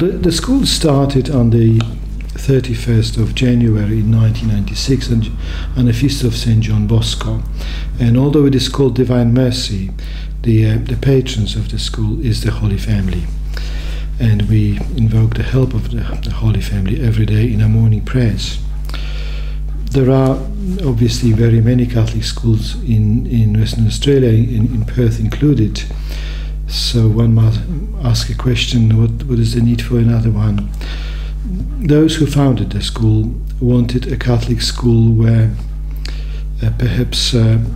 the school started on the 31st of January 1996 on the feast of St. John Bosco. And although it is called Divine Mercy, the patrons of the school is the Holy Family. And we invoke the help of the Holy Family every day in our morning prayers. There are obviously very many Catholic schools in Western Australia, in Perth included. So one must ask a question, what is the need for another one? Those who founded the school wanted a Catholic school where perhaps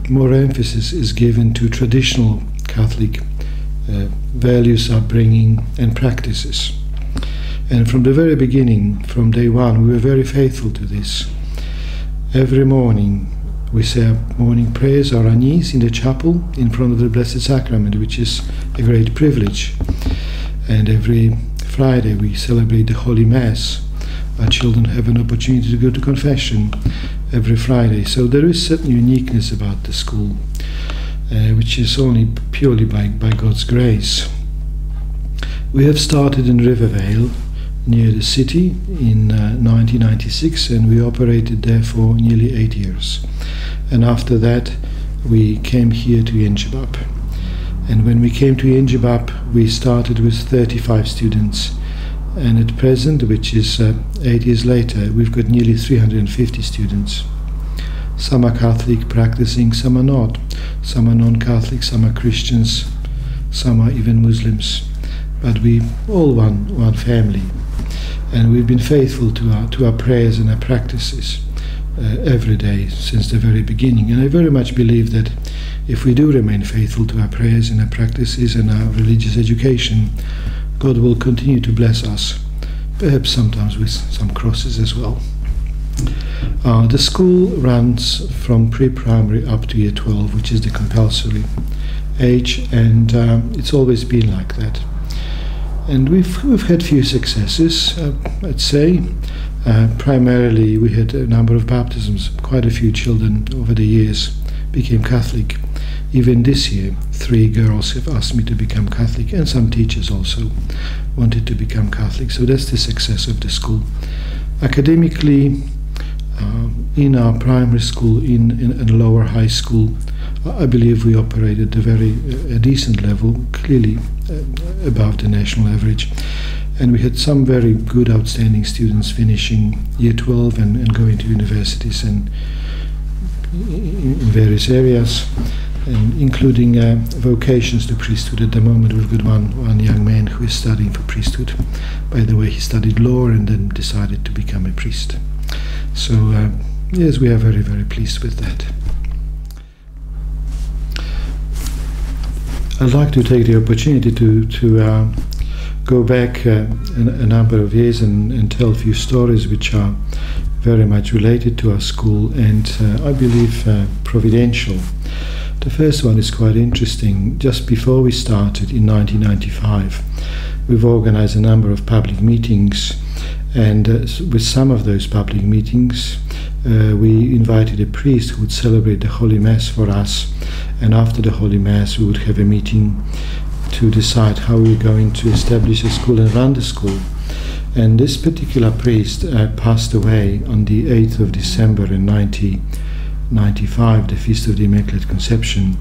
more emphasis is given to traditional Catholic values, upbringing and practices. And from the very beginning, from day one, we were very faithful to this. Every morning we say our morning prayers on our knees in the chapel in front of the Blessed Sacrament, which is a great privilege. And every Friday we celebrate the Holy Mass. Our children have an opportunity to go to confession every Friday. So there is certain uniqueness about the school, which is only purely by God's grace. We have started in Rivervale, near the city, in 1996, and we operated there for nearly 8 years. And after that we came here to Yinjibab. And when we came to Yinjibab, we started with 35 students, and at present, which is 8 years later, we've got nearly 350 students. Some are Catholic practicing, some are not. Some are non-Catholic, some are Christians, some are even Muslims. But we all one family. And we've been faithful to our prayers and our practices every day since the very beginning. And I very much believe that if we do remain faithful to our prayers and our practices and our religious education, God will continue to bless us, perhaps sometimes with some crosses as well. The school runs from pre-primary up to year 12, which is the compulsory age, and it's always been like that. And we've had few successes, I'd say. Primarily we had a number of baptisms. Quite a few children over the years became Catholic. Even this year 3 girls have asked me to become Catholic, and some teachers also wanted to become Catholic. So that's the success of the school. Academically, in our primary school, in lower high school, I believe we operate at a decent level, clearly above the national average. And we had some very good, outstanding students finishing year 12 and going to universities and in various areas, and including vocations to priesthood. At the moment we've got one young man who is studying for priesthood. By the way, he studied law and then decided to become a priest. So yes, we are very, very pleased with that. I'd like to take the opportunity to go back a number of years and tell a few stories which are very much related to our school and I believe providential. The first one is quite interesting. Just before we started in 1995, we've organized a number of public meetings, and with some of those public meetings we invited a priest who would celebrate the Holy Mass for us, and after the Holy Mass we would have a meeting to decide how we're going to establish a school and run the school. And this particular priest passed away on the 8th of December in 1995, the Feast of the Immaculate Conception.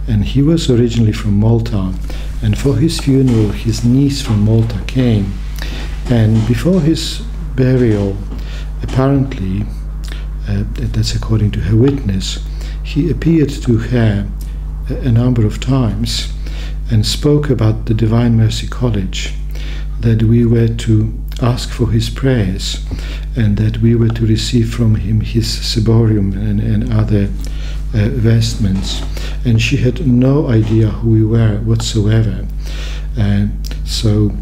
And he was originally from Malta, and for his funeral his niece from Malta came. And before his burial, apparently, that's according to her witness, he appeared to her a number of times and spoke about the Divine Mercy College, that we were to ask for his prayers and that we were to receive from him his ciborium and other vestments. And she had no idea who we were whatsoever. So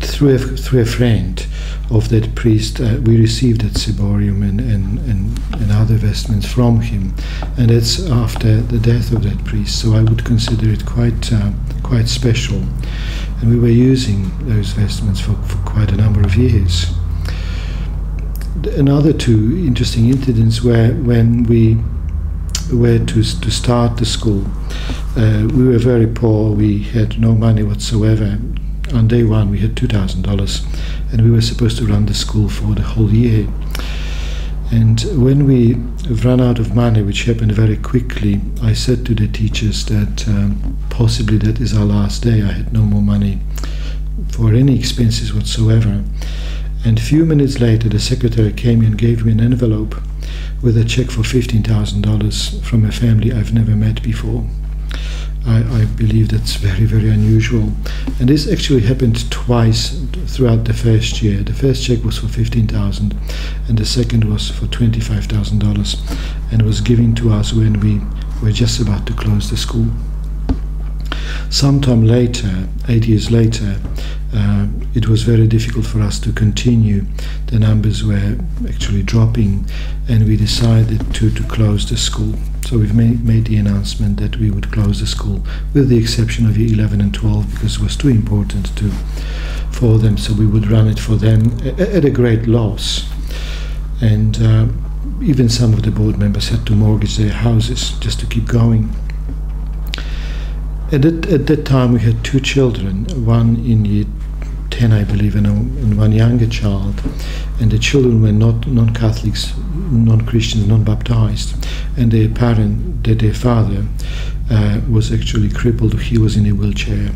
through a friend of that priest, we received that ciborium and other vestments from him, and it's after the death of that priest. So I would consider it quite special, and we were using those vestments for quite a number of years. Another 2 interesting incidents were when we were to start the school. We were very poor. We had no money whatsoever on day one we had $2,000, and we were supposed to run the school for the whole year. And when we ran out of money, which happened very quickly, I said to the teachers that possibly that is our last day. I had no more money for any expenses whatsoever. And a few minutes later, the secretary came and gave me an envelope with a check for $15,000 from a family I've never met before. I believe that's very, very unusual. And this actually happened twice throughout the first year. The first check was for $15,000 and the second was for $25,000, and was given to us when we were just about to close the school. Sometime later, 8 years later, it was very difficult for us to continue. The numbers were actually dropping, and we decided to close the school. So we've made the announcement that we would close the school, with the exception of year 11 and 12, because it was too important for them, so we would run it for them at a great loss. And even some of the board members had to mortgage their houses just to keep going. At that time we had two children, one in year 10 I believe, and one younger child, and the children were not non-Catholics, non-Christians, non-baptized, and their father was actually crippled. He was in a wheelchair,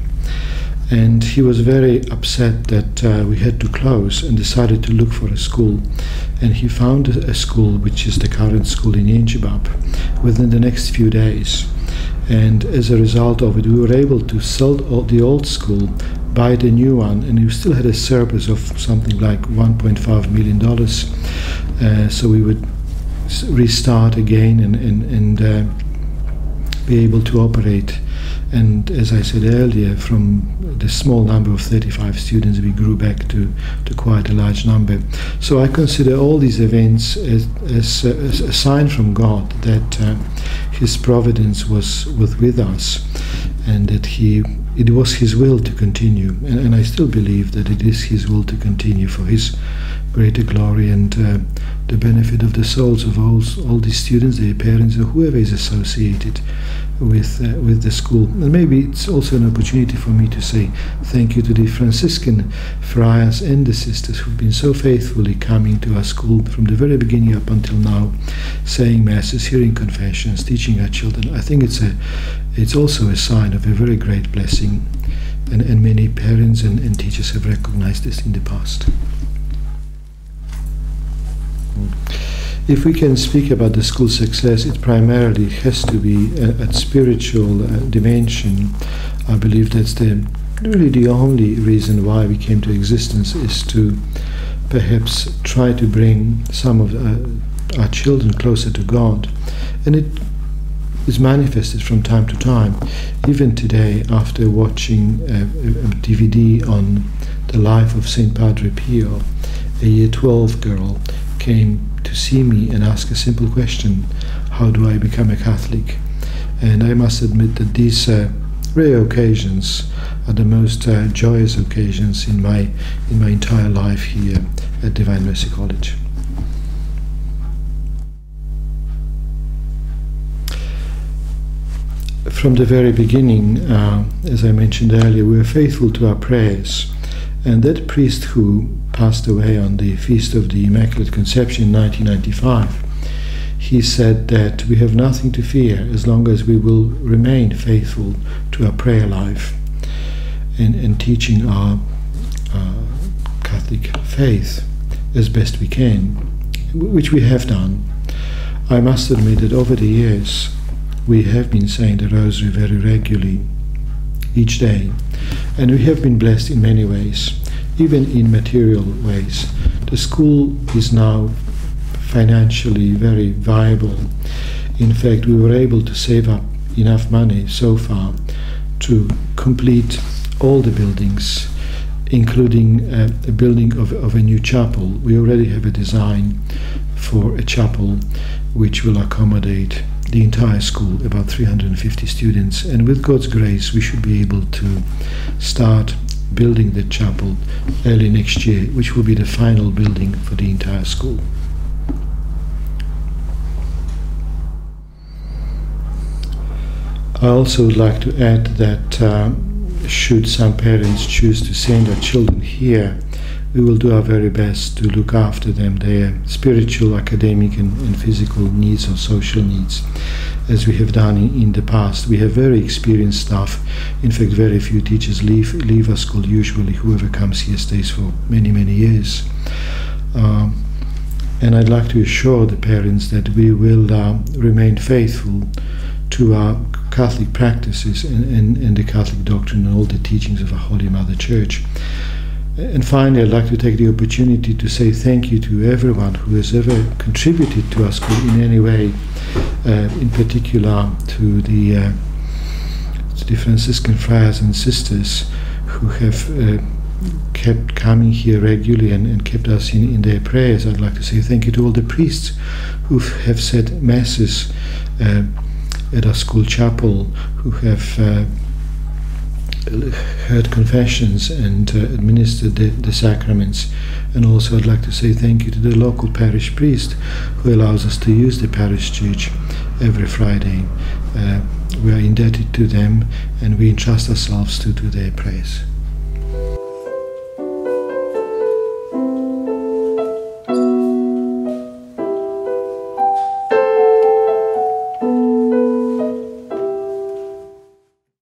and he was very upset that we had to close, and decided to look for a school. And he found a school which is the current school in Yinchibab within the next few days. And as a result of it, we were able to sell the old school, buy the new one, and we still had a surplus of something like $1.5 million. So we would restart again and be able to operate. And as I said earlier, from the small number of 35 students, we grew back to quite a large number. So I consider all these events as a sign from God that His providence was with us, and that it was His will to continue. And I still believe that it is His will to continue for His greater glory and the benefit of the souls of all these students, their parents, or whoever is associated with the school. And maybe it's also an opportunity for me to say thank you to the Franciscan friars and the sisters who've been so faithfully coming to our school from the very beginning up until now, saying masses, hearing confessions, teaching our children. I think it's also a sign of a very great blessing, and many parents and teachers have recognized this in the past. If we can speak about the school success, it primarily has to be at spiritual dimension. I believe that's really the only reason why we came to existence, is to perhaps try to bring some of our children closer to God. And it is manifested from time to time. Even today, after watching a DVD on the life of St. Padre Pio, a year 12 girl came to see me and ask a simple question: how do I become a Catholic? And I must admit that these rare occasions are the most joyous occasions in my entire life here at Divine Mercy College. From the very beginning, as I mentioned earlier, we were faithful to our prayers. And that priest who passed away on the Feast of the Immaculate Conception in 1995, he said that we have nothing to fear as long as we will remain faithful to our prayer life and teaching our Catholic faith as best we can, which we have done. I must admit that over the years we have been saying the Rosary very regularly each day, and we have been blessed in many ways, even in material ways. The school is now financially very viable. In fact, we were able to save up enough money so far to complete all the buildings, including a building of a new chapel. We already have a design for a chapel which will accommodate the entire school, about 350 students, and with God's grace we should be able to start building the chapel early next year, which will be the final building for the entire school. I also would like to add that should some parents choose to send their children here, we will do our very best to look after them, their spiritual, academic and physical needs or social needs, as we have done in the past. We have very experienced staff. In fact, very few teachers leave our school. Usually whoever comes here stays for many, many years. And I'd like to assure the parents that we will remain faithful to our Catholic practices and the Catholic doctrine and all the teachings of our Holy Mother Church. And finally, I'd like to take the opportunity to say thank you to everyone who has ever contributed to our school in any way, in particular to the Franciscan friars and sisters who have kept coming here regularly and kept us in their prayers. I'd like to say thank you to all the priests who have said masses at our school chapel, who have heard confessions and administered the sacraments. And also I'd like to say thank you to the local parish priest who allows us to use the parish church every Friday. We are indebted to them, and we entrust ourselves to their prayers.